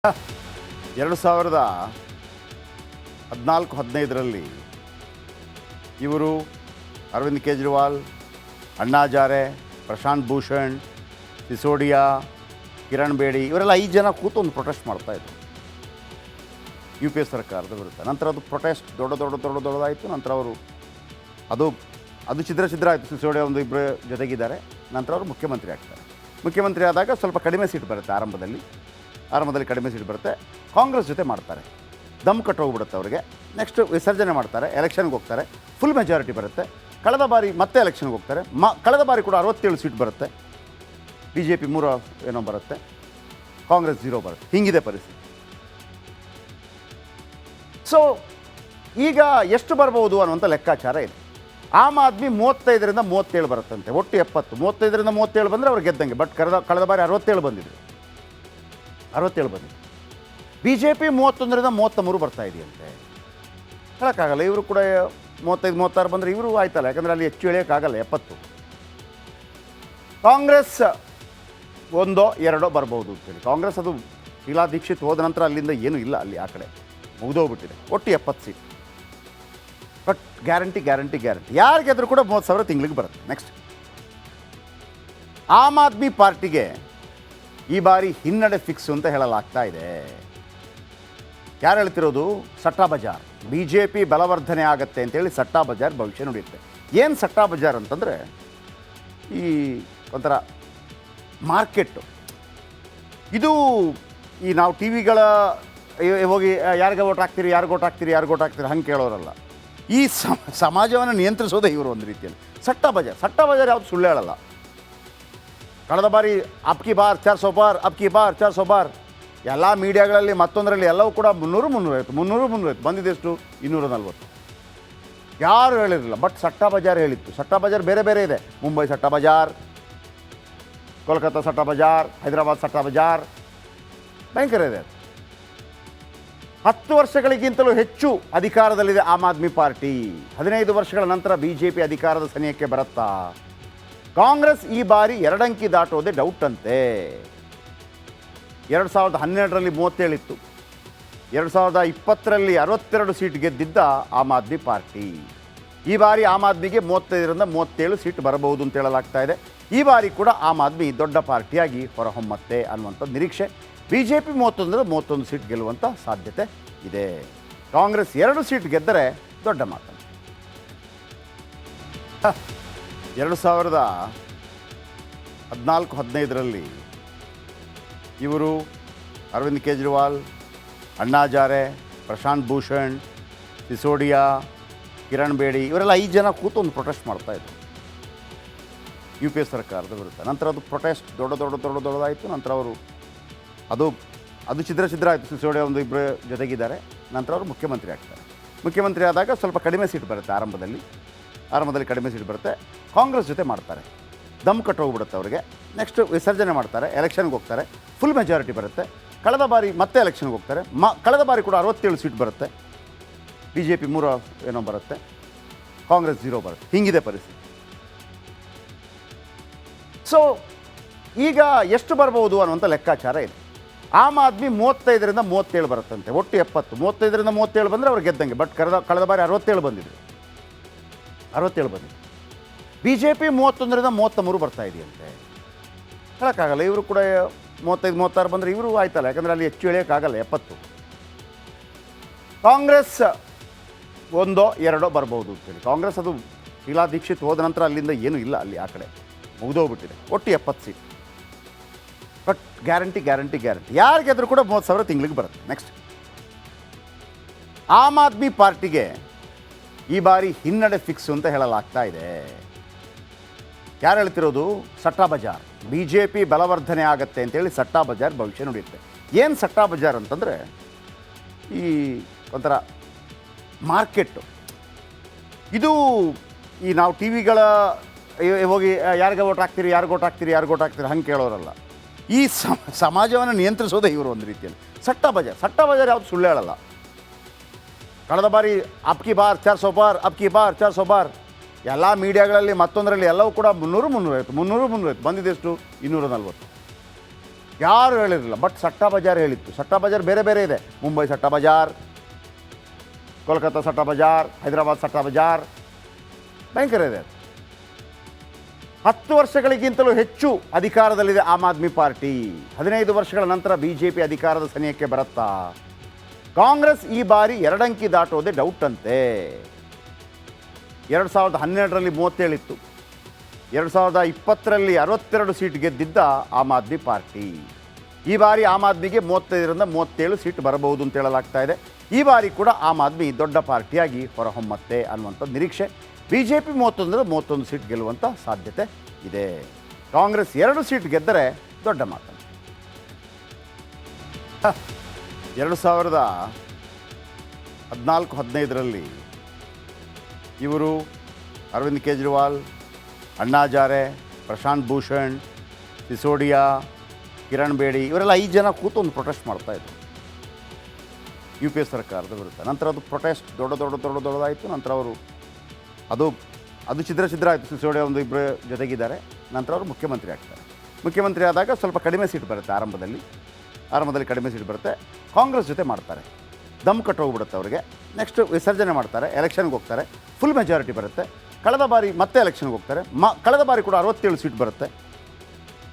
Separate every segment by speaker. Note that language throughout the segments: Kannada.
Speaker 1: 2014-15ರಲ್ಲಿ ಇವರು ಅರವಿಂದ್ ಕೇಜ್ರಿವಾಲ್, ಅಣ್ಣಾ ಹಜಾರೆ, ಪ್ರಶಾಂತ್ ಭೂಷಣ್, ಸಿಸೋಡಿಯಾ, ಕಿರಣ್ ಬೇಡಿ ಇವರೆಲ್ಲ 5 ಜನ ಕೂತು ಒಂದು ಪ್ರೊಟೆಸ್ಟ್ ಮಾಡ್ತಾಯಿದ್ರು ಯು ಪಿ ಎ ಸರ್ಕಾರದ ವಿರುದ್ಧ. ನಂತರ ಅದು ಪ್ರೊಟೆಸ್ಟ್ ದೊಡ್ಡದಾಯಿತು. ನಂತರ ಅವರು ಅದು ಛಿದ್ರ ಆಯಿತು. ಸಿಸೋಡಿಯಾ ಒಂದು ಇಬ್ಬರು ಜೊತೆಗಿದ್ದಾರೆ. ನಂತರ ಅವರು ಮುಖ್ಯಮಂತ್ರಿ ಆಗ್ತಾರೆ. ಮುಖ್ಯಮಂತ್ರಿ ಆದಾಗ ಸ್ವಲ್ಪ ಕಡಿಮೆ ಸೀಟ್ ಬರುತ್ತೆ. ಆರಂಭದಲ್ಲಿ ಕಡಿಮೆ ಸೀಟ್ ಬರುತ್ತೆ. ಕಾಂಗ್ರೆಸ್ ಜೊತೆ ಮಾಡ್ತಾರೆ. ದಮ್ ಕಟ್ಟೋಗ್ಬಿಡುತ್ತೆ ಅವರಿಗೆ. ನೆಕ್ಸ್ಟ್ ವಿಸರ್ಜನೆ ಮಾಡ್ತಾರೆ, ಎಲೆಕ್ಷನ್ಗೆ ಹೋಗ್ತಾರೆ, ಫುಲ್ ಮೆಜಾರಿಟಿ ಬರುತ್ತೆ. ಕಳೆದ ಬಾರಿ ಮತ್ತೆ ಎಲೆಕ್ಷನ್ಗೆ ಹೋಗ್ತಾರೆ. ಕಳೆದ ಬಾರಿ ಕೂಡ 67 ಸೀಟ್ ಬರುತ್ತೆ. ಬಿ ಜೆ ಪಿ 3 ಏನೋ ಬರುತ್ತೆ, ಕಾಂಗ್ರೆಸ್ 0 ಬರುತ್ತೆ. ಹೀಗಿದೆ ಪರಿಸ್ಥಿತಿ. ಸೊ ಈಗ ಎಷ್ಟು ಬರ್ಬೋದು ಅನ್ನುವಂಥ ಲೆಕ್ಕಾಚಾರ ಇದೆ. ಆಮ್ ಆದ್ಮಿ 35ರಿಂದ 37 ಬರುತ್ತಂತೆ, ಒಟ್ಟು 70. 35ರಿಂದ 37 ಬಂದರೆ ಅವ್ರು ಗೆದ್ದಂಗೆ. ಬಟ್ ಕಳೆದ ಬಾರಿ 67 ಬಂದಿದ್ರು. ಬಿ ಜೆ ಪಿ 31ರಿಂದ 33 ಬರ್ತಾ ಇದೆಯಂತೆ. ಹೇಳೋಕ್ಕಾಗಲ್ಲ. ಇವರು ಕೂಡ 35-36 ಬಂದರೆ ಇವರು ಆಯ್ತಲ್ಲ, ಯಾಕಂದರೆ ಅಲ್ಲಿ ಹೆಚ್ಚು ಎಳೆಯೋಕ್ಕಾಗಲ್ಲ. 70. ಕಾಂಗ್ರೆಸ್ 1-2 ಬರ್ಬೋದು ಅಂತೇಳಿ. ಕಾಂಗ್ರೆಸ್ ಅದು ಶೀಲಾ ದೀಕ್ಷಿತ್ ಹೋದ ನಂತರ ಅಲ್ಲಿಂದ ಏನೂ ಇಲ್ಲ, ಅಲ್ಲಿ ಆ ಕಡೆ ಮುಗಿದೋಗ್ಬಿಟ್ಟಿದೆ. ಒಟ್ಟು 70 ಸೀಟ್. ಬಟ್ ಗ್ಯಾರಂಟಿ ಯಾರು ಗೆದ್ದರೂ ಕೂಡ 30,000 ತಿಂಗಳಿಗೆ ಬರುತ್ತೆ. ನೆಕ್ಸ್ಟ್ ಆಮ್ ಆದ್ಮಿ ಪಾರ್ಟಿಗೆ ಈ ಬಾರಿ ಹಿನ್ನಡೆ ಫಿಕ್ಸ್ ಅಂತ ಹೇಳಲಾಗ್ತಾ ಇದೆ. ಯಾರು ಹೇಳ್ತಿರೋದು? ಸಟ್ಟಾ ಬಜಾರ್. ಬಿ ಜೆ ಪಿ ಬಲವರ್ಧನೆ ಆಗುತ್ತೆ ಅಂತೇಳಿ ಸಟ್ಟಾ ಬಜಾರ್ ಭವಿಷ್ಯ ನುಡಿಯುತ್ತೆ. ಏನು ಸಟ್ಟಾ ಬಜಾರ್ ಅಂತಂದರೆ ಈ ಒಂಥರ ಮಾರ್ಕೆಟ್ಟು. ಇದು ಈ ನಾವು ಟಿ ವಿಗಳ ಹೋಗಿ ಯಾರಿಗೆ ಓಟ್ ಹಾಕ್ತೀರಿ ಹಂಗೆ ಕೇಳೋರಲ್ಲ. ಈ ಸಮಾಜವನ್ನು ನಿಯಂತ್ರಿಸೋದೇ ಇವರು ಒಂದು ರೀತಿಯಲ್ಲಿ. ಸಟ್ಟಾ ಬಜಾರ್ ಯಾವುದು ಸುಳ್ಳು ಹೇಳಲ್ಲ. ಕಳೆದ ಬಾರಿ ಅಬ್ಕಿ ಬಾರ್ 400 ಬಾರ್ ಎಲ್ಲ ಮೀಡಿಯಾಗಳಲ್ಲಿ ಮತ್ತೊಂದರಲ್ಲಿ ಎಲ್ಲವೂ ಕೂಡ 300 ಬಂದಿದ್ದೆಷ್ಟು 240. ಯಾರು ಹೇಳಿರಲಿಲ್ಲ. ಬಟ್ ಸಟ್ಟಾ ಬಜಾರ್ ಹೇಳಿತ್ತು. ಸಟ್ಟಾ ಬಜಾರ್ ಬೇರೆ ಇದೆ. ಮುಂಬೈ ಸಟ್ಟಾ ಬಜಾರ್, ಕೋಲ್ಕತ್ತಾ ಸಟ್ಟಾ ಬಜಾರ್, ಹೈದರಾಬಾದ್ ಸಟ್ಟಾ ಬಜಾರ್, ಭಯಂಕರ ಇದೆ. 10 ವರ್ಷಗಳಿಗಿಂತಲೂ ಹೆಚ್ಚು ಅಧಿಕಾರದಲ್ಲಿದೆ ಆಮ್ ಆದ್ಮಿ ಪಾರ್ಟಿ. 15 ವರ್ಷಗಳ ನಂತರ ಬಿ ಜೆ ಪಿ ಅಧಿಕಾರದ ಸನಿಹಕ್ಕೆ ಬರುತ್ತಾ? ಕಾಂಗ್ರೆಸ್ ಈ ಬಾರಿ 2 ಅಂಕಿ ದಾಟೋದೇ ಡೌಟ್ ಅಂತೆ. 2012ರಲ್ಲಿ 37 ಇತ್ತು. 2020ರಲ್ಲಿ 62 ಸೀಟ್ ಗೆದ್ದಿದ್ದ ಆಮ್ ಆದ್ಮಿ ಪಾರ್ಟಿ. ಈ ಬಾರಿ ಆಮ್ ಆದ್ಮಿಗೆ 35ರಿಂದ 37 ಸೀಟ್ ಬರಬಹುದು ಅಂತ ಹೇಳಲಾಗ್ತಾ ಇದೆ. ಈ ಬಾರಿ ಕೂಡ ಆಮ್ ಆದ್ಮಿ ದೊಡ್ಡ ಪಾರ್ಟಿಯಾಗಿ ಹೊರಹೊಮ್ಮತ್ತೆ ಅನ್ನುವಂಥ ನಿರೀಕ್ಷೆ. ಬಿ ಜೆ ಪಿ 31 ಸೀಟ್ ಗೆಲ್ಲುವಂಥ ಸಾಧ್ಯತೆ ಇದೆ. ಕಾಂಗ್ರೆಸ್ 2 ಸೀಟ್ ಗೆದ್ದರೆ ದೊಡ್ಡ ಮಾತು. 2014-15ರಲ್ಲಿ ಇವರು ಅರವಿಂದ್ ಕೇಜ್ರಿವಾಲ್, ಅಣ್ಣಾ ಹಜಾರೆ, ಪ್ರಶಾಂತ್ ಭೂಷಣ್, ಸಿಸೋಡಿಯಾ, ಕಿರಣ್ ಬೇಡಿ ಇವರೆಲ್ಲ 5 ಜನ ಕೂತು ಒಂದು ಪ್ರೊಟೆಸ್ಟ್ ಮಾಡ್ತಾಯಿದ್ರು ಯು ಪಿ ಎ ಸರ್ಕಾರದ ವಿರುದ್ಧ. ನಂತರ ಅದು ಪ್ರೊಟೆಸ್ಟ್ ದೊಡ್ಡದಾಯಿತು. ನಂತರ ಅವರು ಅದು ಛಿದ್ರ ಆಯಿತು. ಸಿಸೋಡಿಯಾ ಒಂದು ಇಬ್ಬರು ಜೊತೆಗಿದ್ದಾರೆ. ನಂತರ ಅವರು ಮುಖ್ಯಮಂತ್ರಿ ಆಗ್ತಾರೆ. ಮುಖ್ಯಮಂತ್ರಿ ಆದಾಗ ಸ್ವಲ್ಪ ಕಡಿಮೆ ಸೀಟ್ ಬರುತ್ತೆ. ಆರಂಭದಲ್ಲಿ ಕಡಿಮೆ ಸೀಟ್ ಬರುತ್ತೆ. ಕಾಂಗ್ರೆಸ್ ಜೊತೆ ಮಾಡ್ತಾರೆ. ದಮ್ ಕಟ್ಟೋಗ್ಬಿಡುತ್ತೆ ಅವರಿಗೆ. ನೆಕ್ಸ್ಟ್ ವಿಸರ್ಜನೆ ಮಾಡ್ತಾರೆ, ಎಲೆಕ್ಷನ್ಗೆ ಹೋಗ್ತಾರೆ, ಫುಲ್ ಮೆಜಾರಿಟಿ ಬರುತ್ತೆ. ಕಳೆದ ಬಾರಿ ಮತ್ತೆ ಎಲೆಕ್ಷನ್ಗೆ ಹೋಗ್ತಾರೆ. ಕಳೆದ ಬಾರಿ ಕೂಡ 67 ಸೀಟ್ ಬರುತ್ತೆ. ಬಿ ಜೆ ಪಿ 3 ಏನೋ ಬರುತ್ತೆ, ಕಾಂಗ್ರೆಸ್ 0 ಬರುತ್ತೆ. ಹೀಗಿದೆ ಪರಿಸ್ಥಿತಿ. ಸೊ ಈಗ ಎಷ್ಟು ಬರ್ಬೋದು ಅನ್ನುವಂಥ ಲೆಕ್ಕಾಚಾರ ಇದೆ. ಆಮ್ ಆದ್ಮಿ 35ರಿಂದ 37 ಬರುತ್ತಂತೆ, ಒಟ್ಟು 70. 35ರಿಂದ 37 ಬಂದರೆ ಅವ್ರು ಗೆದ್ದಂಗೆ. ಬಟ್ ಕಳೆದ ಬಾರಿ 67 ಬಂದಿದ್ರು. ಬಿ ಜೆ ಪಿ 31ರಿಂದ 33 ಬರ್ತಾ ಇದೆಯಂತೆ. ಹೇಳೋಕ್ಕಾಗಲ್ಲ. ಇವರು ಕೂಡ 35-36 ಬಂದರೆ ಇವರು ಆಯ್ತಲ್ಲ, ಯಾಕಂದರೆ ಅಲ್ಲಿ ಹೆಚ್ಚು ಎಳೆಯೋಕ್ಕಾಗಲ್ಲ. 70. ಕಾಂಗ್ರೆಸ್ 1-2 ಬರ್ಬೋದು ಅಂತೇಳಿ. ಕಾಂಗ್ರೆಸ್ ಅದು ಶೀಲಾ ದೀಕ್ಷಿತ್ ಹೋದ ನಂತರ ಅಲ್ಲಿಂದ ಏನೂ ಇಲ್ಲ, ಅಲ್ಲಿ ಆ ಕಡೆ ಮುಗಿದೋಗ್ಬಿಟ್ಟಿದೆ. ಒಟ್ಟು 70 ಸೀಟ್. ಬಟ್ ಗ್ಯಾರಂಟಿ ಯಾರು ಗೆದ್ದರೂ ಕೂಡ 30,000 ತಿಂಗಳಿಗೆ ಬರುತ್ತೆ. ನೆಕ್ಸ್ಟ್ ಆಮ್ ಆದ್ಮಿ ಪಾರ್ಟಿಗೆ ಈ ಬಾರಿ ಹಿನ್ನಡೆ ಫಿಕ್ಸ್ ಅಂತ ಹೇಳಲಾಗ್ತಾ ಇದೆ. ಯಾರು ಹೇಳ್ತಿರೋದು? ಸಟ್ಟಾ ಬಜಾರ್. ಬಿ ಜೆ ಪಿ ಬಲವರ್ಧನೆ ಆಗುತ್ತೆ ಅಂತೇಳಿ ಸಟ್ಟಾ ಬಜಾರ್ ಭವಿಷ್ಯ ನುಡಿಯುತ್ತೆ. ಏನು ಸಟ್ಟಾ ಬಜಾರ್ ಅಂತಂದರೆ ಈ ಒಂಥರ ಮಾರ್ಕೆಟ್ಟು. ಇದು ಈ ನಾವು ಟಿ ವಿಗಳ ಹೋಗಿ ಯಾರಿಗೆ ಓಟ್ ಹಾಕ್ತೀರಿ ಹಂಗೆ ಕೇಳೋರಲ್ಲ. ಈ ಸಮಾಜವನ್ನು ನಿಯಂತ್ರಿಸೋದೇ ಇವರು ಒಂದು ರೀತಿಯಲ್ಲಿ. ಸಟ್ಟಾ ಬಜಾರ್ ಯಾವುದು ಸುಳ್ಳು ಹೇಳಲ್ಲ. ಕಳೆದ ಬಾರಿ ಅಬ್ಕಿ ಬಾರ್ 400 ಬಾರ್ ಎಲ್ಲ ಮೀಡಿಯಾಗಳಲ್ಲಿ ಮತ್ತೊಂದರಲ್ಲಿ ಎಲ್ಲವೂ ಕೂಡ 300 ಬಂದಿದ್ದೆಷ್ಟು 240. ಯಾರು ಹೇಳಿರಲಿಲ್ಲ. ಬಟ್ ಸಟ್ಟಾ ಬಜಾರ್ ಹೇಳಿತ್ತು. ಸಟ್ಟಾ ಬಜಾರ್ ಬೇರೆ ಬೇರೆ ಇದೆ. ಮುಂಬೈ ಸಟ್ಟಾ ಬಜಾರ್, ಕೋಲ್ಕತ್ತಾ ಸಟ್ಟಾ ಬಜಾರ್, ಹೈದರಾಬಾದ್ ಸಟ್ಟಾ ಬಜಾರ್, ಭಯಂಕರ ಇದೆ. 10 ವರ್ಷಗಳಿಗಿಂತಲೂ ಹೆಚ್ಚು ಅಧಿಕಾರದಲ್ಲಿದೆ ಆಮ್ ಆದ್ಮಿ ಪಾರ್ಟಿ. 15 ವರ್ಷಗಳ ನಂತರ BJP ಅಧಿಕಾರದ ಸನಿಹಕ್ಕೆ ಬರುತ್ತಾ? ಕಾಂಗ್ರೆಸ್ ಈ ಬಾರಿ 2 ಅಂಕಿ ದಾಟೋದೇ ಡೌಟ್ ಅಂತೆ. 2012ರಲ್ಲಿ 37 ಇತ್ತು. 2020ರಲ್ಲಿ 62 ಸೀಟ್ ಗೆದ್ದಿದ್ದ ಆಮ್ ಆದ್ಮಿ ಪಾರ್ಟಿ. ಈ ಬಾರಿ ಆಮ್ ಆದ್ಮಿಗೆ 35ರಿಂದ 37 ಸೀಟ್ ಬರಬಹುದು ಅಂತ ಹೇಳಲಾಗ್ತಾ ಇದೆ. ಈ ಬಾರಿ ಕೂಡ ಆಮ್ ಆದ್ಮಿ ದೊಡ್ಡ ಪಾರ್ಟಿಯಾಗಿ ಹೊರಹೊಮ್ಮತ್ತೆ ಅನ್ನುವಂಥ ನಿರೀಕ್ಷೆ. BJP 31 ಸೀಟ್ ಗೆಲ್ಲುವಂಥ ಸಾಧ್ಯತೆ ಇದೆ. ಕಾಂಗ್ರೆಸ್ 2 ಸೀಟ್ ಗೆದ್ದರೆ ದೊಡ್ಡ ಮಾತು. 2014-15ರಲ್ಲಿ ಇವರು ಅರವಿಂದ್ ಕೇಜ್ರಿವಾಲ್, ಅಣ್ಣಾ ಹಜಾರೆ, ಪ್ರಶಾಂತ್ ಭೂಷಣ್, ಸಿಸೋಡಿಯಾ, ಕಿರಣ್ ಬೇಡಿ ಇವರೆಲ್ಲ 5 ಜನ ಕೂತು ಒಂದು ಪ್ರೊಟೆಸ್ಟ್ ಮಾಡ್ತಾಯಿದ್ರು UPA ಸರ್ಕಾರದ ವಿರುದ್ಧ. ನಂತರ ಅದು ಪ್ರೊಟೆಸ್ಟ್ ದೊಡ್ಡದಾಯಿತು. ನಂತರ ಅವರು ಅದು ಛಿದ್ರ ಆಯಿತು. ಸಿಸೋಡಿಯಾ ಒಂದು ಇಬ್ಬರು ಜೊತೆಗಿದ್ದಾರೆ. ನಂತರ ಅವರು ಮುಖ್ಯಮಂತ್ರಿ ಆಗ್ತಾರೆ. ಮುಖ್ಯಮಂತ್ರಿ ಆದಾಗ ಸ್ವಲ್ಪ ಕಡಿಮೆ ಸೀಟ್ ಬರುತ್ತೆ. ಆರಂಭದಲ್ಲಿ ಕಡಿಮೆ ಸೀಟ್ ಬರುತ್ತೆ. ಕಾಂಗ್ರೆಸ್ ಜೊತೆ ಮಾಡ್ತಾರೆ. ದಮ್ ಕಟ್ಟೋಗ್ಬಿಡುತ್ತೆ ಅವರಿಗೆ. ನೆಕ್ಸ್ಟ್ ವಿಸರ್ಜನೆ ಮಾಡ್ತಾರೆ, ಎಲೆಕ್ಷನ್ಗೆ ಹೋಗ್ತಾರೆ, ಫುಲ್ ಮೆಜಾರಿಟಿ ಬರುತ್ತೆ. ಕಳೆದ ಬಾರಿ ಮತ್ತೆ ಎಲೆಕ್ಷನ್ಗೆ ಹೋಗ್ತಾರೆ. ಕಳೆದ ಬಾರಿ ಕೂಡ 67 ಸೀಟ್ ಬರುತ್ತೆ.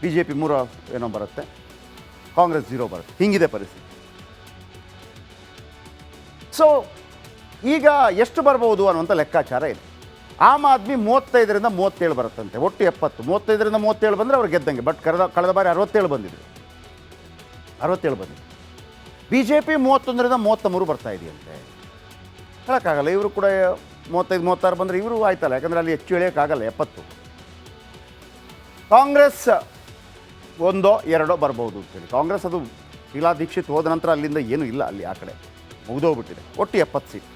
Speaker 1: BJP 3 ಏನೋ ಬರುತ್ತೆ, ಕಾಂಗ್ರೆಸ್ 0 ಬರುತ್ತೆ. ಹೀಗಿದೆ ಪರಿಸ್ಥಿತಿ. ಸೊ ಈಗ ಎಷ್ಟು ಬರ್ಬೋದು ಅನ್ನುವಂಥ ಲೆಕ್ಕಾಚಾರ ಇದೆ. ಆಮ್ ಆದ್ಮಿ 35ರಿಂದ 37 ಬರುತ್ತಂತೆ, ಒಟ್ಟು 70. 35ರಿಂದ 37 ಬಂದರೆ ಅವ್ರು ಗೆದ್ದಂಗೆ. ಬಟ್ ಕಳೆದ ಬಾರಿ 67 ಬಂದಿದ್ರು. BJP 31ರಿಂದ 33 ಬರ್ತಾ ಇದೆಯಂತೆ. ಹೇಳೋಕ್ಕಾಗಲ್ಲ. ಇವರು ಕೂಡ 35-36 ಬಂದರೆ ಇವರು ಆಯ್ತಲ್ಲ, ಯಾಕಂದರೆ ಅಲ್ಲಿ ಹೆಚ್ಚು ಎಳೆಯೋಕ್ಕಾಗಲ್ಲ. 70. ಕಾಂಗ್ರೆಸ್ 1-2 ಬರ್ಬೋದು ಅಂತೇಳಿ. ಕಾಂಗ್ರೆಸ್ ಅದು ಶೀಲಾ ದೀಕ್ಷಿತ್ ಹೋದ ನಂತರ ಅಲ್ಲಿಂದ ಏನೂ ಇಲ್ಲ, ಅಲ್ಲಿ ಆ ಕಡೆ ಮುಗಿದೋಗ್ಬಿಟ್ಟಿದೆ. ಒಟ್ಟು 70 ಸೀಟ್.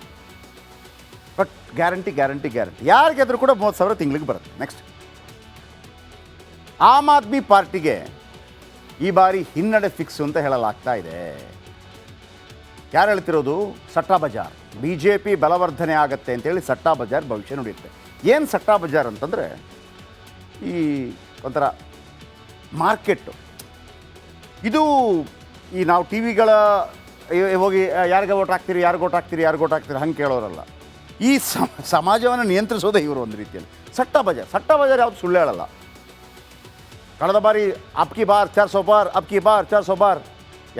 Speaker 1: ಬಟ್ ಗ್ಯಾರಂಟಿ ಯಾರು ಗೆದ್ದರೂ ಕೂಡ 30,000 ತಿಂಗಳಿಗೆ ಬರುತ್ತೆ. ನೆಕ್ಸ್ಟ್ ಆಮ್ ಆದ್ಮಿ ಪಾರ್ಟಿಗೆ ಈ ಬಾರಿ ಹಿನ್ನಡೆ ಫಿಕ್ಸ್ ಅಂತ ಹೇಳಲಾಗ್ತಾ ಇದೆ. ಯಾರು ಹೇಳ್ತಿರೋದು? ಸಟ್ಟಾ ಬಜಾರ್. BJP ಬಲವರ್ಧನೆ ಆಗುತ್ತೆ ಅಂತೇಳಿ ಸಟ್ಟಾ ಬಜಾರ್ ಭವಿಷ್ಯ ನುಡಿಯುತ್ತೆ. ಏನು ಸಟ್ಟಾ ಬಜಾರ್ ಅಂತಂದರೆ ಈ ಒಂಥರ ಮಾರ್ಕೆಟ್ಟು. ಇದು ಈ ನಾವು ಟಿ ವಿಗಳ ಹೋಗಿ ಯಾರಿಗೆ ಓಟ್ ಹಾಕ್ತೀರಿ ಹಂಗೆ ಕೇಳೋರಲ್ಲ. ಈ ಸಮಾಜವನ್ನು ನಿಯಂತ್ರಿಸೋದೇ ಇವರು ಒಂದು ರೀತಿಯಲ್ಲಿ. ಸಟ್ಟಾ ಬಜಾರ್ ಯಾವುದು ಸುಳ್ಳು ಹೇಳಲ್ಲ. ಕಳೆದ ಬಾರಿ ಅಬ್ಕಿ ಬಾರ್ 400 ಬಾರ್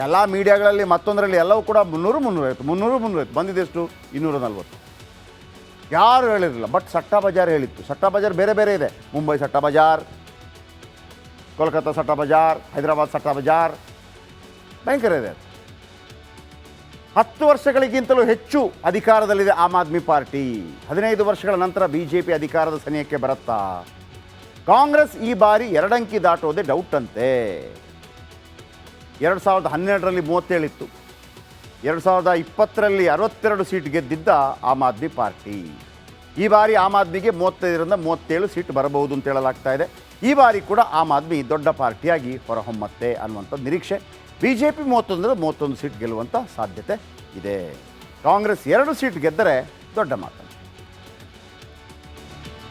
Speaker 1: ಎಲ್ಲ ಮೀಡಿಯಾಗಳಲ್ಲಿ ಮತ್ತೊಂದರಲ್ಲಿ ಎಲ್ಲವೂ ಕೂಡ 300 ಬಂದಿದ್ದೆಷ್ಟು 240. ಯಾರು ಹೇಳಿರಲಿಲ್ಲ. ಬಟ್ ಸಟ್ಟಾ ಬಜಾರ್ ಹೇಳಿತ್ತು. ಸಟ್ಟಾ ಬಜಾರ್ ಬೇರೆ ಬೇರೆ ಇದೆ. ಮುಂಬೈ ಸಟ್ಟಾ ಬಜಾರ್, ಕೋಲ್ಕತ್ತಾ ಸಟ್ಟಾ ಬಜಾರ್, ಹೈದರಾಬಾದ್ ಸಟ್ಟಾ ಬಜಾರ್, ಭಯಂಕರ ಇದೆ. 10 ವರ್ಷಗಳಿಗಿಂತಲೂ ಹೆಚ್ಚು ಅಧಿಕಾರದಲ್ಲಿದೆ ಆಮ್ ಆದ್ಮಿ ಪಾರ್ಟಿ. 15 ವರ್ಷಗಳ ನಂತರ BJP ಅಧಿಕಾರದ ಸನಿಹಕ್ಕೆ ಬರುತ್ತಾ? ಕಾಂಗ್ರೆಸ್ ಈ ಬಾರಿ 2 ಅಂಕಿ ದಾಟೋದೇ ಡೌಟ್ ಅಂತೆ. 2012ರಲ್ಲಿ 37 ಇತ್ತು. 2020ರಲ್ಲಿ 62 ಸೀಟ್ ಗೆದ್ದಿದ್ದ ಆಮ್ ಆದ್ಮಿ ಪಾರ್ಟಿ. ಈ ಬಾರಿ ಆಮ್ ಆದ್ಮಿಗೆ 35ರಿಂದ 37 ಸೀಟ್ ಬರಬಹುದು ಅಂತ ಹೇಳಲಾಗ್ತಾ ಇದೆ. ಈ ಬಾರಿ ಕೂಡ ಆಮ್ ಆದ್ಮಿ ದೊಡ್ಡ ಪಾರ್ಟಿಯಾಗಿ ಹೊರಹೊಮ್ಮತ್ತೆ ಅನ್ನುವಂಥ ನಿರೀಕ್ಷೆ. BJP 31 ಸೀಟ್ ಗೆಲ್ಲುವಂಥ ಸಾಧ್ಯತೆ ಇದೆ. ಕಾಂಗ್ರೆಸ್ 2 ಸೀಟ್ ಗೆದ್ದರೆ ದೊಡ್ಡ ಮಾತು.